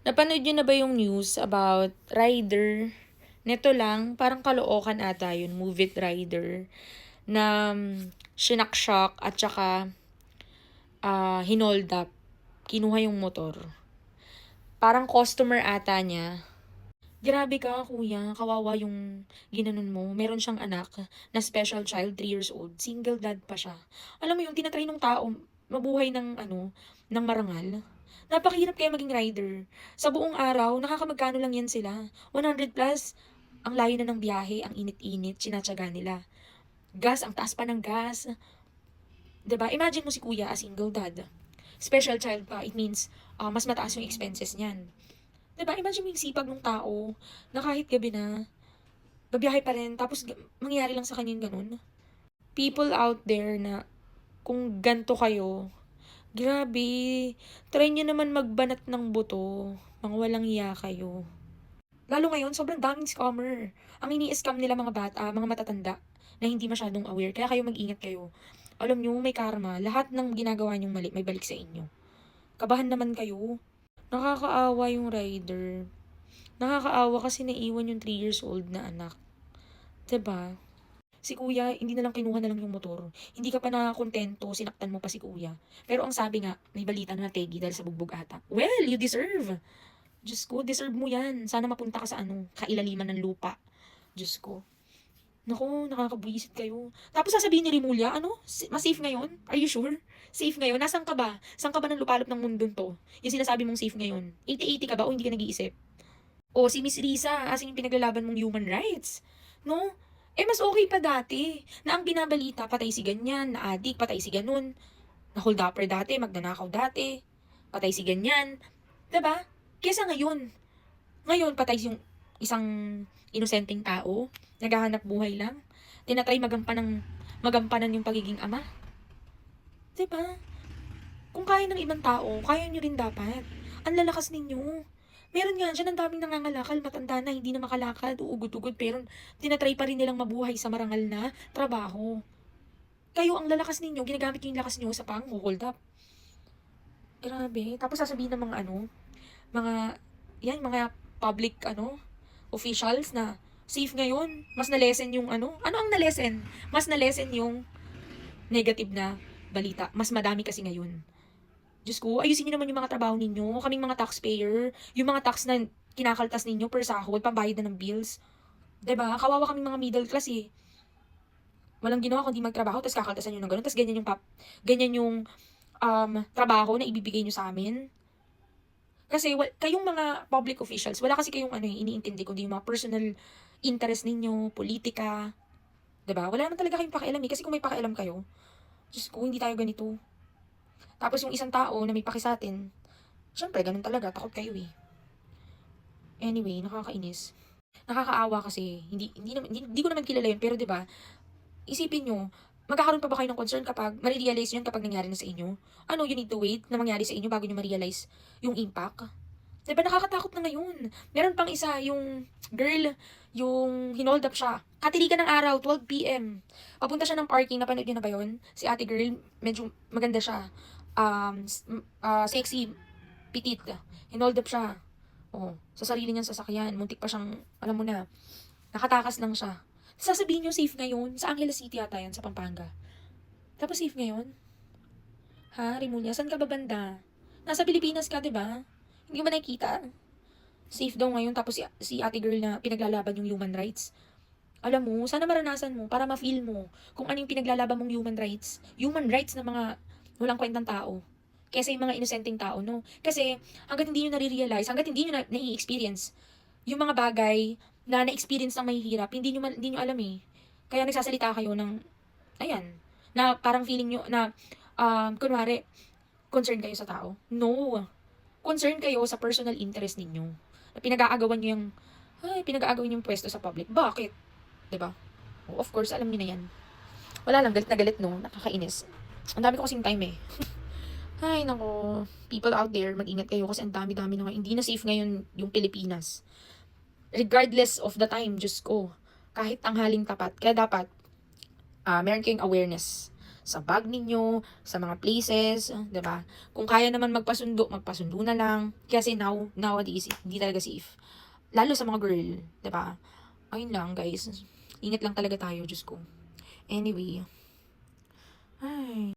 Napanood niyo na ba yung news about rider? Neto lang, parang Caloocan ata yun, Move It Rider, na sinakshak at saka hinold up. Kinuha yung motor. Parang customer ata niya. Grabe ka, kuya. Kawawa yung ginanon mo. Meron siyang anak na special child, 3 years old. Single dad pa siya. Alam mo yung tinatry ng tao mabuhay ng ng marangal. Napakahirap kaya maging rider. Sa buong araw, nakakamagkano lang yan sila. 100 plus. Ang layo na ng biyahe, ang init-init, sinatsaga nila. Gas, ang taas pa ng gas. 'Di ba? Imagine mo si kuya, a single dad. Special child pa, it means mas mataas yung expenses niyan. 'Di ba? Imagine mo yung sipag ng tao na kahit gabi na, babiyahe pa rin, tapos mangyayari lang sa kanya yung ganun. People out there na kung ganto kayo, grabe, try nyo naman magbanat ng buto. Mga walang iya kayo. Lalo ngayon, sobrang daming scammer. Ang ini-scam nila mga bata, mga matatanda, na hindi masyadong aware. Kaya kayo mag-ingat kayo. Alam nyo, may karma. Lahat ng ginagawa nyong mali, may balik sa inyo. Kabahan naman kayo. Nakakaawa yung rider. Nakakaawa kasi naiwan yung 3 years old na anak. 'Di ba? Si kuya, hindi na lang kinuha na lang yung motor. Hindi ka pa nakakontento, sinaktan mo pa si kuya. Pero ang sabi nga, may balita na tegi dahil sa bugbog ata. Well, you deserve. Diyos ko, deserve mo yan. Sana mapunta ka sa kailaliman ng lupa. Diyos ko. Naku, nakakabwisit kayo. Tapos sasabihin ni Rimulya, mas safe ngayon? Are you sure? Safe ngayon? Nasaan ka ba? Saan ka ba ng lupalop ng mundo to? Yung sinasabi mong safe ngayon. 80-80 ka ba o hindi ka nag-iisip? O si Miss Risa, asin yung pinaglalaban mong human rights. No? Mas okay pa dati. Na ang binabalita, patay si ganyan, na adik, patay si ganun. Na hold upper dati, magnanakaw dati. Patay si ganyan. 'Di ba? Kesa ngayon. Ngayon, patay yung isang inosenteng tao. Naghahanap buhay lang. Tinatry magampanan yung pagiging ama. 'Di ba? Kung kaya ng ibang tao, kaya nyo rin dapat. Ang lalakas ninyo. Meron nga dyan, ang daming nangangalakal, matanda na, hindi na makalakad, uugod-ugod, pero tinatry pa rin nilang mabuhay sa marangal na trabaho. Kayo, ang lalakas ninyo, ginagamit nyo yung lakas nyo sa pang-hold up. Grabe. Tapos sasabihin ng mga, mga public, officials na safe ngayon. Mas na-lessen yung ano ang na-lessen? Mas na-lessen yung negative na balita. Mas madami kasi ngayon. Diyos ko, ayusin niyo naman yung mga trabaho ninyo. Kaming mga taxpayer, yung mga tax na kinakaltas ninyo per sahod, pambayad na ng bills. 'Di ba? Kawawa kaming mga middle class eh. Walang ginawa kundi magtrabaho, tapos kakaltasan nyo ng ganun, tapos ganyan yung trabaho na ibibigay nyo sa amin. Kasi kayong mga public officials, wala kasi kayong iniintindi kundi yung mga personal interest ninyo, politika. 'Di ba? Wala naman talaga kayong pakialam eh. Kasi kung may pakialam kayo, Diyos ko, hindi tayo ganito. Tapos yung isang tao na may paki sa atin, syempre, ganun talaga, takot kayo eh. Anyway, nakakainis. Nakakaawa kasi, hindi ko naman kilala yun, pero 'di ba? Isipin nyo, magkakaroon pa ba kayo ng concern kapag marirealize nyo yun kapag nangyari na sa inyo? You need to wait na mangyari sa inyo bago nyo ma-realize yung impact? Diba nakakatakot na ngayon? Meron pang isa, yung girl, yung hinold up siya. Katirikan ng araw, 12 p.m. Papunta siya ng parking, napanood nyo na ba yun? Si ate girl, medyo maganda siya. Sexy, petite. Hinold up siya. Oh, sa sarili niyang sasakyan. Muntik pa siyang, alam mo na, nakatakas lang siya. Sasabihin nyo safe ngayon. Sa Angeles City ata yan, sa Pampanga. Tapos safe ngayon? Ha, Rimulya, saan ka ba banda? Nasa Pilipinas ka, 'di ba? Hindi mo nakikita. Safe daw ngayon, tapos si ate girl na pinaglalaban yung human rights. Alam mo, sana maranasan mo para ma-feel mo kung ano yung pinaglalaban mong human rights. Human rights ng mga walang kwentang tao. Kesa yung mga inosenteng tao, no? Kasi hanggat hindi nyo nare-realize, hanggat hindi nyo na-experience yung mga bagay na na-experience ng mahihirap, hindi nyo alam eh. Kaya nagsasalita kayo ng, ayan, na parang feeling nyo na, kunwari, concern kayo sa tao. No. Concern kayo sa personal interest ninyo. Na pinag-aagawan nyo pinag-aagawan yung pwesto sa public. Bakit? 'Di ba? Oh, of course, alam niyo na yan. Wala lang, galit na galit, no? Nakakainis. Ang dami ko kasing time eh. Ay, nako. People out there, mag-ingat kayo kasi ang dami-dami na ngayon. Hindi na safe ngayon yung Pilipinas. Regardless of the time, Diyos ko. Kahit tanghaling tapat. Kaya dapat, meron kayong awareness sa bag ninyo, sa mga places, 'di ba? Kung kaya naman magpasundo, magpasundo na lang. Kasi nowadays, hindi talaga safe. Lalo sa mga girl, 'di ba? Ayun lang, guys. Ingat lang talaga tayo, Diyos ko. Anyway, ay.